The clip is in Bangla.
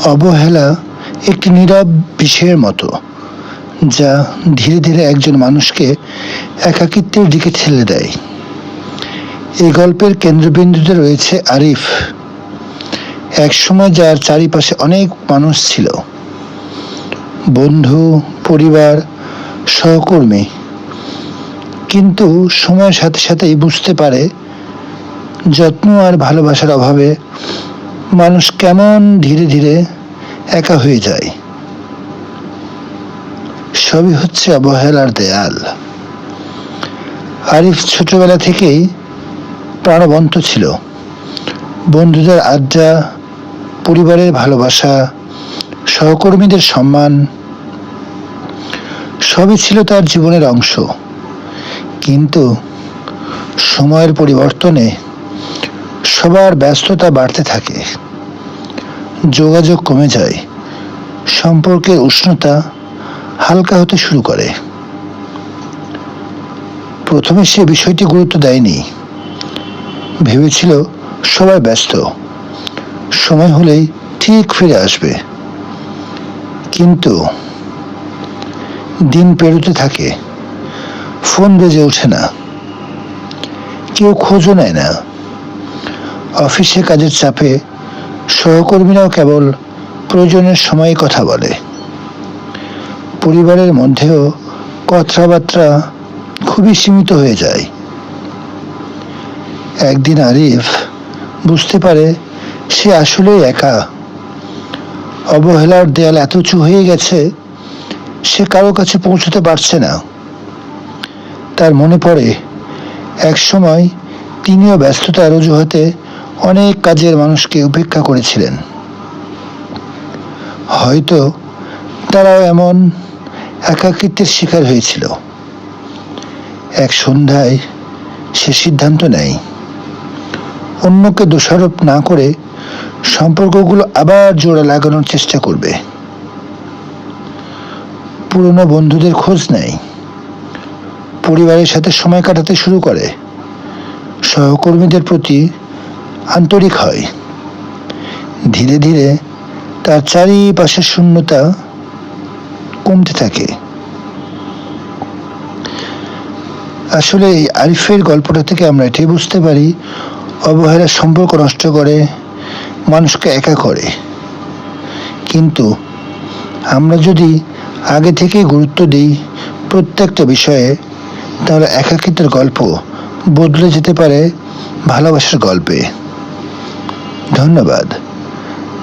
অবহেলা একটি নীরব বিষয়ের মতো, যা ধীরে ধীরে একজন মানুষকে একাকিত্বের দিকে ঠেলে দেয়। এই গল্পের কেন্দ্রবিন্দুতে রয়েছে আরিফ, একসময় যার চারিপাশে অনেক মানুষ ছিল, বন্ধু, পরিবার, সহকর্মী। কিন্তু সময়ের সাথে সাথেই বুঝতে পারে যত্ন আর ভালোবাসার অভাবে মানুষ কেমন ধীরে ধীরে একা হয়ে যায়। সবই হচ্ছে অবহেলার দেয়াল। আরিফ ছোটবেলা থেকেই প্রাণবন্ত ছিল। বন্ধুদের আড্ডা, পরিবারের ভালোবাসা, সহকর্মীদের সম্মান সবই ছিল তার জীবনের অংশ। কিন্তু সময়ের পরিবর্তনে সবার ব্যস্ততা বাড়তে থাকে, যোগাযোগ কমে যায়, সম্পর্কের উষ্ণতা হালকা হতে শুরু করে। প্রথমে সে বিষয়টি গুরুত্ব দেয়নি, ভেবেছিল সবাই ব্যস্ত, সময় হলেই ঠিক ফিরে আসবে। কিন্তু দিন পেরোতে থাকে, ফোন বেজে ওঠে না, কেউ খোঁজও নেয় না। অফিসে কাজের চাপে সহকর্মীরাও কেবল প্রয়োজনের সময় কথা বলে। পরিবারের মধ্যেও কথাবার্তা খুবই সীমিত হয়ে যায়। একদিন আরিফ বুঝতে পারে সে আসলেই একা। অবহেলার দেয়াল এত উঁচু হয়ে গেছে, সে কারো কাছে পৌঁছতে পারছে না। তার মনে পড়ে এক সময় তিনিও ব্যস্ততার অজুহাতে অনেক কাজের মানুষকে উপেক্ষা করেছিলেন। হয়তো তারাও এমন একাকিত্বের শিকার হয়েছিল। এক সন্ধ্যায় সে সিদ্ধান্ত নেয়, অন্যকে দোষারোপ না করে সম্পর্কগুলো আবার জোড়া লাগানোর চেষ্টা করবে। পুরনো বন্ধুদের খোঁজ নেয়, পরিবারের সাথে সময় কাটাতে শুরু করে, সহকর্মীদের প্রতি আন্তরিক হয়। ধীরে ধীরে তার চারিপাশের শূন্যতা কমতে থাকে। আসলে এই আরিফের গল্পটা থেকে আমরা এটাই বুঝতে পারি, অবহেলা সম্পর্ক নষ্ট করে, মানুষকে একা করে। কিন্তু আমরা যদি আগে থেকেই গুরুত্ব দিই প্রত্যেকটা বিষয়ে, তাহলে একাকিত্বের গল্প বদলে যেতে পারে ভালোবাসার গল্পে। ধন্যবাদ।